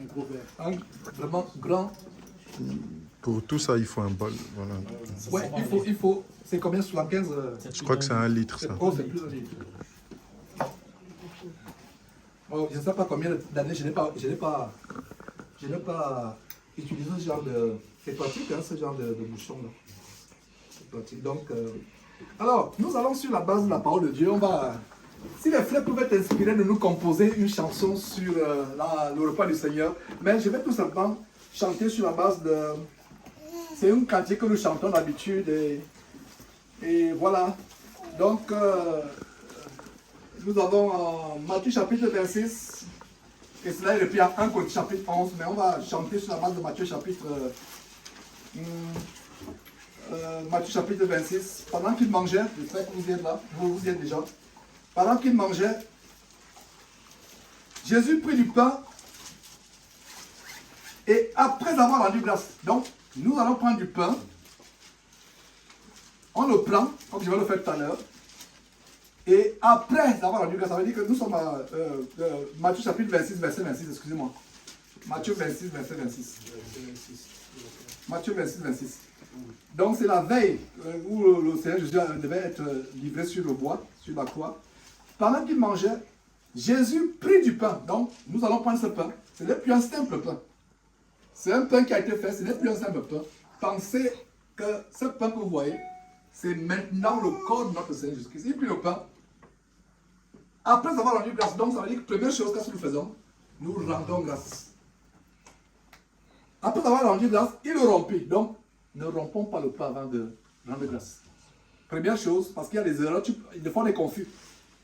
un gros verre. Un vraiment grand. Pour tout ça, il faut un bol. Voilà. Ouais, il faut. C'est combien 75 Je crois que c'est 1 litre, ça. Oh, c'est plus d'un litre. Oh, je ne sais pas combien d'années je n'ai pas utilisé ce genre de. C'est pratique, hein, ce genre de bouchon-là. C'est pratique. Donc, alors, nous allons sur la base de la parole de Dieu. On va. Si les frères pouvaient t'inspirer de nous composer une chanson sur le repas du Seigneur, mais je vais tout simplement chanter sur la base de. C'est un cantique que nous chantons d'habitude et voilà. Donc, nous avons Matthieu chapitre 26, et cela est repris à 1 Corinthiens chapitre 11, mais on va chanter sur la base de Matthieu chapitre 26. Pendant qu'il mangeait, j'espère que vous êtes là, vous y êtes déjà. Pendant qu'il mangeait, Jésus prit du pain et après avoir rendu grâce. Donc, nous allons prendre du pain, on le prend, comme je vais le faire tout à l'heure, et après avoir rendu grâce, ça veut dire que nous sommes à Matthieu chapitre 26, verset 26, excusez-moi. Matthieu 26, verset 26. Matthieu 26, 26. Donc c'est la veille où le Seigneur Jésus devait être livré sur le bois, sur la croix. Pendant qu'il mangeait, Jésus prit du pain. Donc nous allons prendre ce pain. Ce n'est plus un simple pain. C'est un pain qui a été fait, ce n'est plus un simple pain. Pensez que ce pain que vous voyez, c'est maintenant le corps de notre Seigneur Jésus-Christ. Il prit le pain. Après avoir rendu grâce, donc ça veut dire que première chose que nous faisons, nous rendons grâce. Après avoir rendu grâce, il le rompit. Donc, ne rompons pas le pain avant de rendre grâce. Première chose, parce qu'il y a des erreurs, des fois on est confus.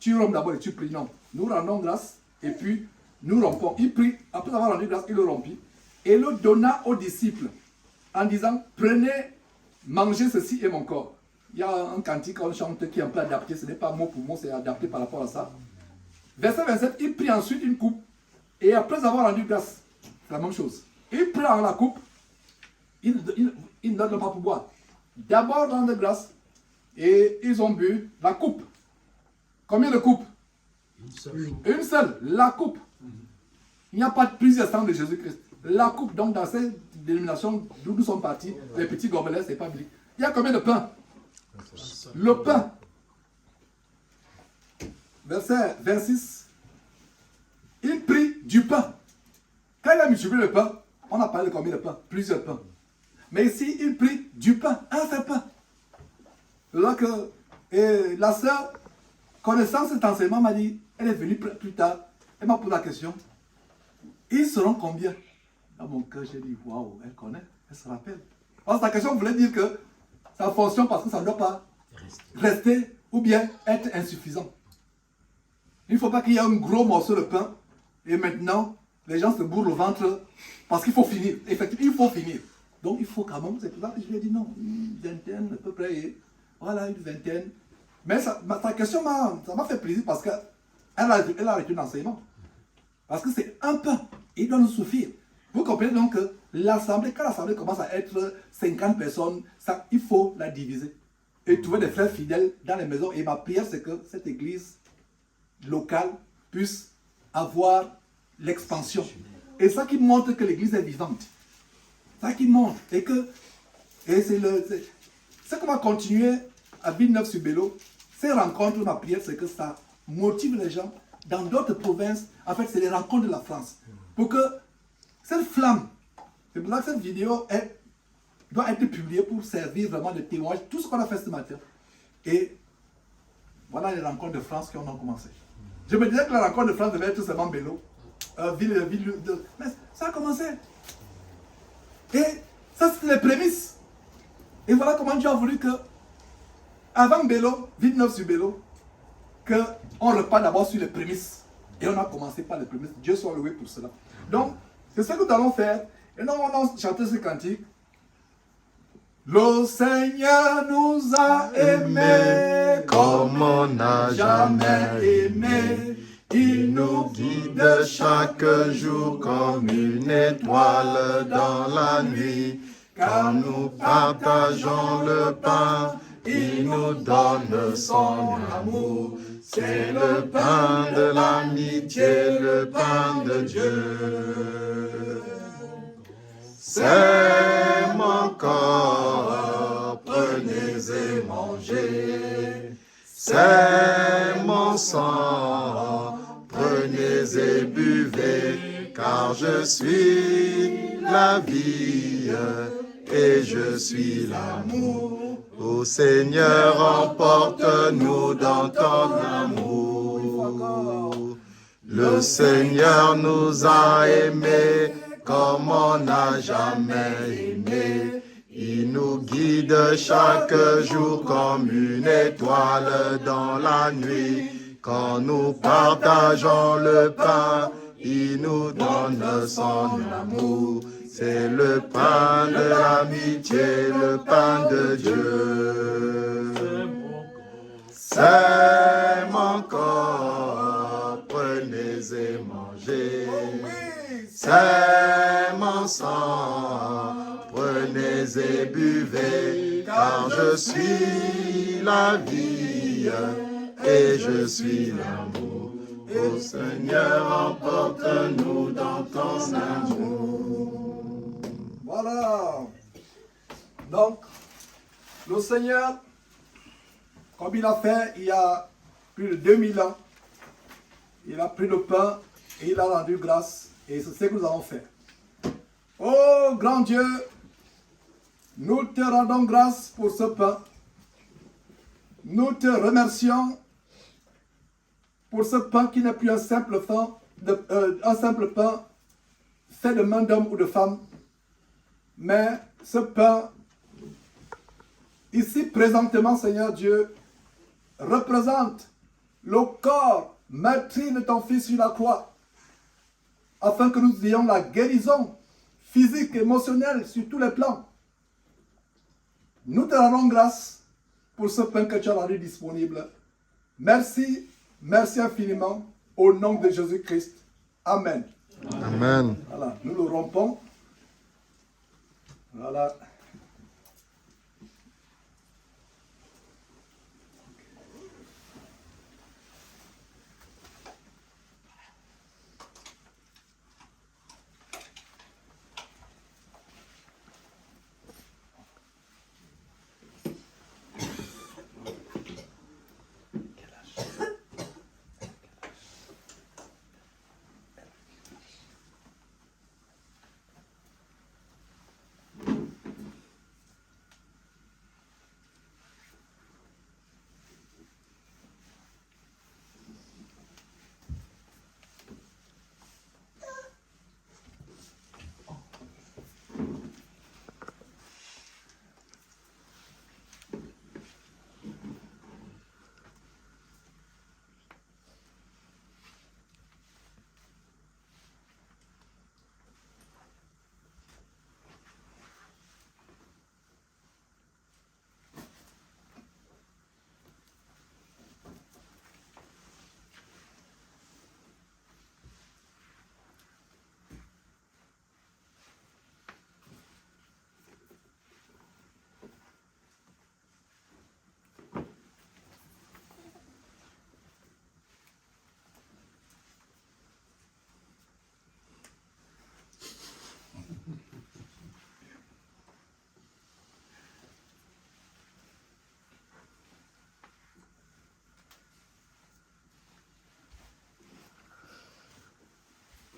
Tu rompes d'abord et tu pries. Non. Nous rendons grâce et puis nous rompons. Il prit, après avoir rendu grâce, il le rompit et le donna aux disciples en disant, prenez, mangez ceci est mon corps. Il y a un cantique qu'on chante qui est un peu adapté, ce n'est pas mot pour mot, c'est adapté par rapport à ça. Verset 27, il prit ensuite une coupe et après avoir rendu grâce, c'est la même chose. Il prend la coupe, il ne donne pas pour boire. D'abord rendre grâce et ils ont bu la coupe. Combien de coupes? Une seule, la coupe. Il n'y a pas de plusieurs sangs de Jésus-Christ. La coupe, donc dans cette dénomination d'où nous sommes partis, les petits gobelets, c'est pas biblique. Il y a combien de pain? Le pain. Verset 26. Il prit du pain. Quand il a multiplié le pain, on a parlé de combien de pain? Plusieurs pains. Mais ici, il prit du pain, un seul pain. C'est là que la sœur, connaissant cet enseignement, m'a dit, elle est venue plus tard, elle m'a posé la question, ils seront combien? Dans mon cœur, j'ai dit, waouh, elle connaît, elle se rappelle. Parce que la question voulait dire que ça fonctionne parce que ça ne doit pas rester ou bien être insuffisant. Il ne faut pas qu'il y ait un gros morceau de pain et maintenant, les gens se bourrent le ventre parce qu'il faut finir. Effectivement, il faut finir. Donc, il faut quand même, c'est pour ça que je lui ai dit non, une vingtaine à peu près, et voilà, une vingtaine. Mais ta question ça m'a fait plaisir parce qu'elle a arrêté l'enseignement. Parce que c'est un pain, il doit nous suffire. Vous comprenez donc que l'assemblée, quand l'assemblée commence à être 50 personnes, il faut la diviser. Et trouver des frères fidèles dans les maisons. Et ma prière, c'est que cette église locale puisse avoir l'expansion. Et ça qui montre que l'église est vivante. Ça qui montre. Et c'est qu'on va continuer à Villeneuve-sur-Bélo. Ces rencontres, ma prière, c'est que ça motive les gens dans d'autres provinces. En fait, c'est les rencontres de la France. Pour que cette flamme, c'est pour ça que cette vidéo doit être publiée pour servir vraiment de témoignage, tout ce qu'on a fait ce matin. Et voilà les rencontres de France qui ont commencé. Je me disais que la rencontre de France devait être seulement Bélo, mais ça a commencé. Et ça, c'est les prémices. Et voilà comment Dieu a voulu que, avant Bélo, Villeneuve-sur-Bélo, qu'on repart d'abord sur les prémices. Et on a commencé par les prémices. Dieu soit loué pour cela. Donc, c'est ce que nous allons faire. Et nous allons chanter ce cantique. Le Seigneur nous a aimés comme on n'a jamais aimé. Il nous guide chaque jour comme une étoile dans la nuit. Quand nous partageons le pain, il nous donne son amour. C'est le pain de l'amitié, le pain de Dieu. C'est mon corps, prenez et mangez. C'est mon sang, prenez et buvez, car je suis la vie et je suis l'amour. Ô Seigneur, emporte-nous dans ton amour. Le Seigneur nous a aimés comme on n'a jamais aimé. Il nous guide chaque jour comme une étoile dans la nuit. Quand nous partageons le pain, il nous donne son amour. C'est le pain de l'amitié, le pain de Dieu. C'est mon corps, prenez et mangez. C'est mon sang, prenez et buvez, car je suis la vie et je suis l'amour. Ô Seigneur, emporte-nous dans ton amour. Voilà. Donc, le Seigneur, comme il a fait il y a plus de 2000 ans, il a pris le pain et il a rendu grâce. Et c'est ce que nous allons faire. Oh grand Dieu, nous te rendons grâce pour ce pain. Nous te remercions pour ce pain qui n'est plus un simple pain fait de main d'homme ou de femme, mais ce pain, ici présentement, Seigneur Dieu, représente le corps meurtri de ton Fils sur la croix, afin que nous ayons la guérison physique et émotionnelle sur tous les plans. Nous te rendons grâce pour ce pain que tu as rendu disponible. Merci, merci infiniment, au nom de Jésus-Christ. Amen. Amen. Voilà, nous le rompons. Voilà.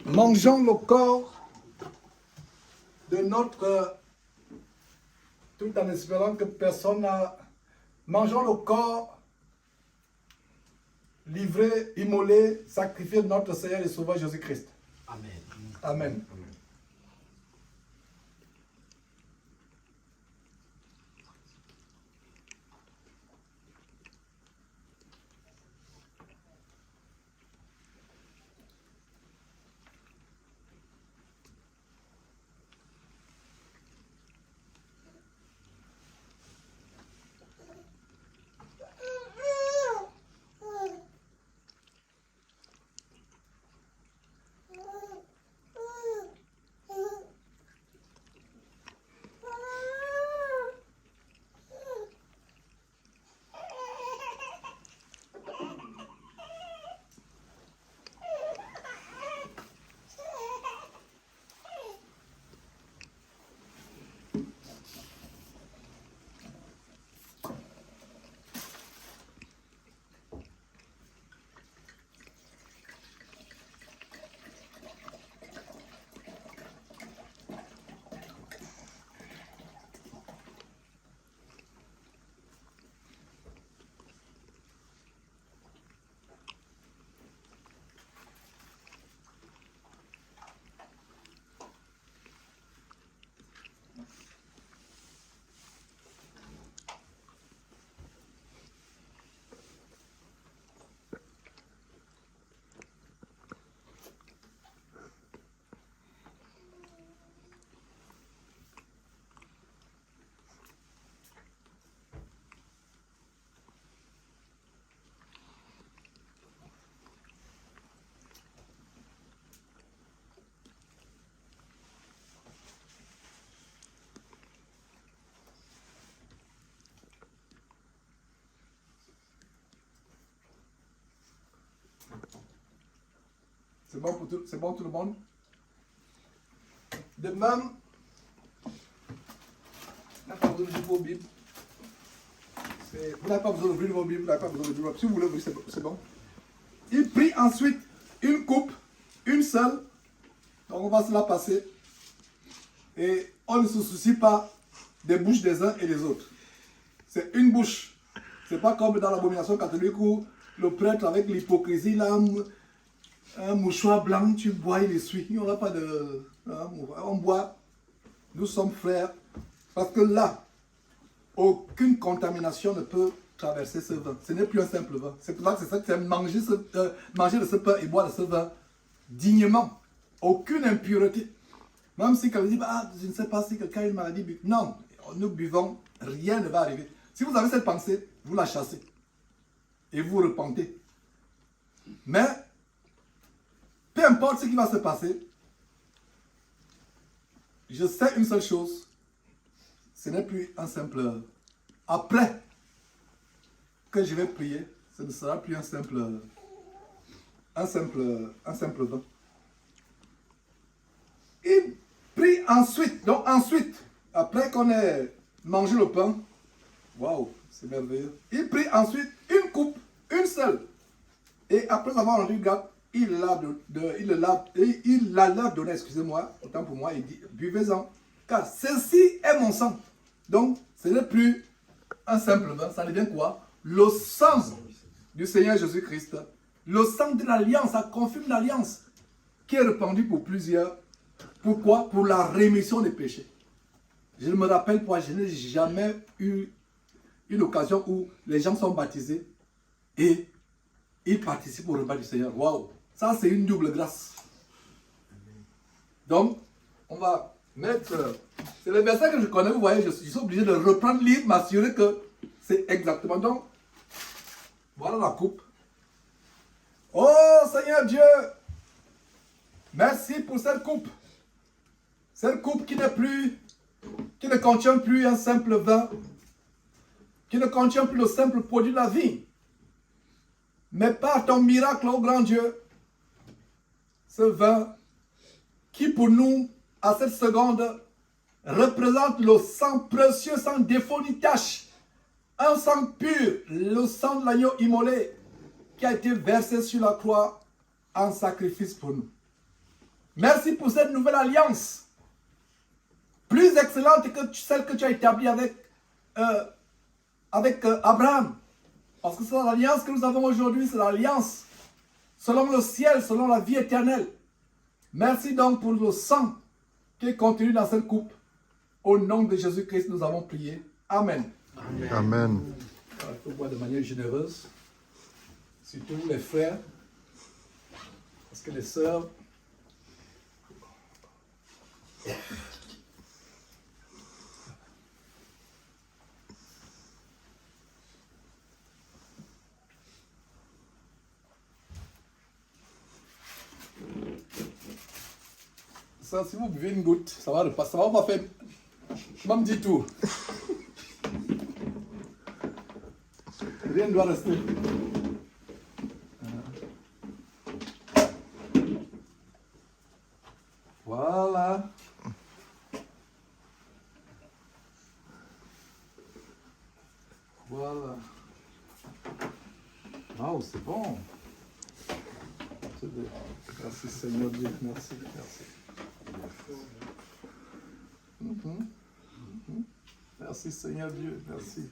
Mangeons le corps de notre, tout en espérant que personne n'a... Mangeons le corps livré, immolé, sacrifié de notre Seigneur et Sauveur Jésus-Christ. Amen. Amen. C'est bon pour c'est bon tout le monde? De même, vous n'avez pas besoin d'ouvrir vos Bibles. Vous n'avez pas besoin d'ouvrir vos Bibles, vous n'avez pas besoin d'ouvrir vos Bibles. Si vous voulez ouvrir, c'est bon. Il prit ensuite une coupe, une seule. Donc on va se la passer. Et on ne se soucie pas des bouches des uns et des autres. C'est une bouche. C'est pas comme dans l'abomination catholique où le prêtre avec l'hypocrisie, là, un mouchoir blanc, tu bois, il essuie. On n'a pas de... On boit. Nous sommes frères. Parce que là, aucune contamination ne peut traverser ce vin. Ce n'est plus un simple vin. C'est pour ça que c'est manger de ce pain et boire de ce vin dignement. Aucune impureté. Même si quelqu'un dit, ah, je ne sais pas si quelqu'un a une maladie. Non, nous buvons, rien ne va arriver. Si vous avez cette pensée, vous la chassez. Et vous repentez. Mais, peu importe ce qui va se passer, je sais une seule chose. Ce n'est plus un simple... Après que je vais prier, ce ne sera plus un simple vin. Il prit ensuite, donc ensuite, après qu'on ait mangé le pain, waouh, c'est merveilleux. Il prit ensuite une coupe, une seule. Et après avoir rendu garde, il la leur donné, excusez-moi, autant pour moi, il dit, buvez-en, car ceci est mon sang. Donc, ce n'est plus un simple vin, ça devient quoi? Le sang du Seigneur Jésus-Christ. Le sang de l'alliance, ça confirme l'alliance qui est répandue pour plusieurs. Pourquoi? Pour la rémission des péchés. Je me rappelle, je n'ai jamais eu une occasion où les gens sont baptisés et ils participent au repas du Seigneur. Waouh! Ça, c'est une double grâce. Donc, on va mettre... C'est le verset que je connais, vous voyez, je suis obligé de reprendre le livre, m'assurer que c'est exactement. Donc, voilà la coupe. Oh Seigneur Dieu, merci pour cette coupe. Cette coupe qui ne contient plus un simple vin, qui ne contient plus le simple produit de la vie. Mais par ton miracle, ô grand Dieu, ce vin qui pour nous, à cette seconde, représente le sang précieux, sans défaut ni tache. Un sang pur, le sang de l'agneau immolé, qui a été versé sur la croix en sacrifice pour nous. Merci pour cette nouvelle alliance, plus excellente que celle que tu as établie avec Abraham. Parce que c'est l'alliance que nous avons aujourd'hui, c'est l'alliance selon le ciel, selon la vie éternelle. Merci donc pour le sang qui est contenu dans cette coupe. Au nom de Jésus-Christ, nous avons prié. Amen. Amen. Amen. Alors, il faut boire de manière généreuse. Surtout les frères. Parce que les sœurs... Ça, si vous buvez une goutte, ça va pas faire même 10 tours. Rien ne doit rester. Voilà. Voilà. Waouh, c'est bon. Merci Seigneur Dieu, merci, merci. Merci Seigneur Dieu, merci.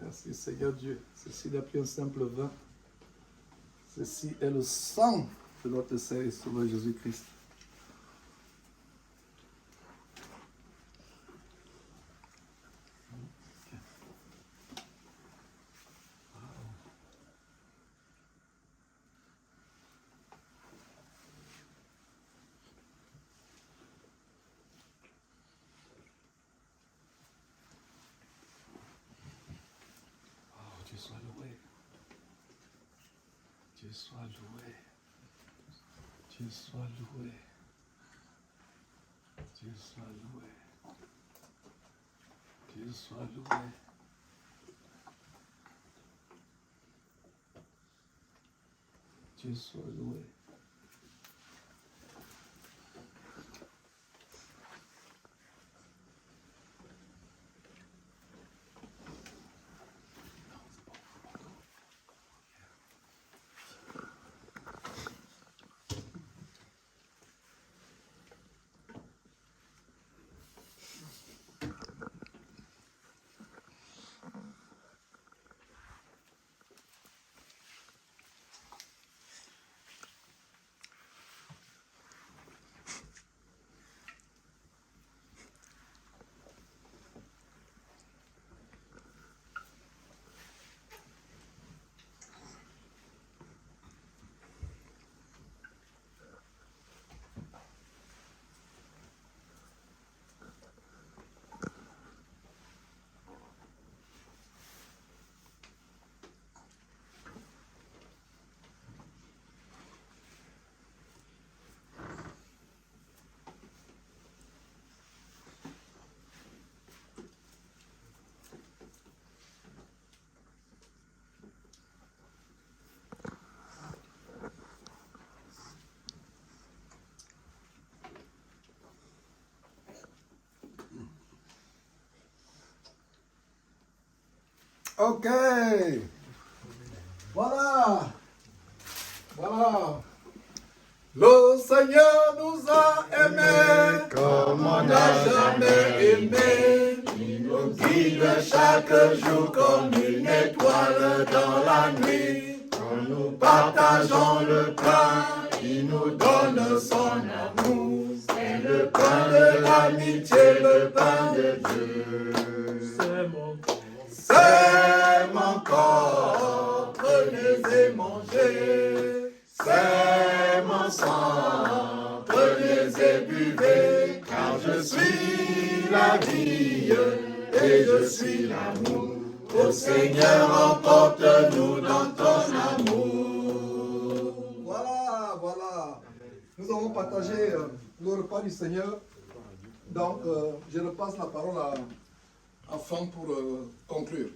Merci Seigneur Dieu. Ceci n'est plus un simple vin. Ceci est le sang de notre Seigneur et Sauveur Jésus-Christ. Dieu soit loué. Dieu soit loué. Dieu soit loué. Dieu soit loué. Dieu soit loué. Dieu soit loué. Ok. Voilà. Voilà. Le Seigneur nous a aimés Comme on n'a jamais aimé. Il nous guide chaque jour comme une étoile dans la nuit. Quand nous partageons le pain, il nous donne son amour. C'est le pain de l'amitié, le pain de Dieu. C'est mon corps, prenez et mangez. C'est mon sang, prenez et buvez. Car je suis la vie et je suis l'amour. Ô Seigneur, emporte-nous dans ton amour. Voilà, voilà. Nous avons partagé le repas du Seigneur. Donc, je repasse la parole à Franck pour conclure.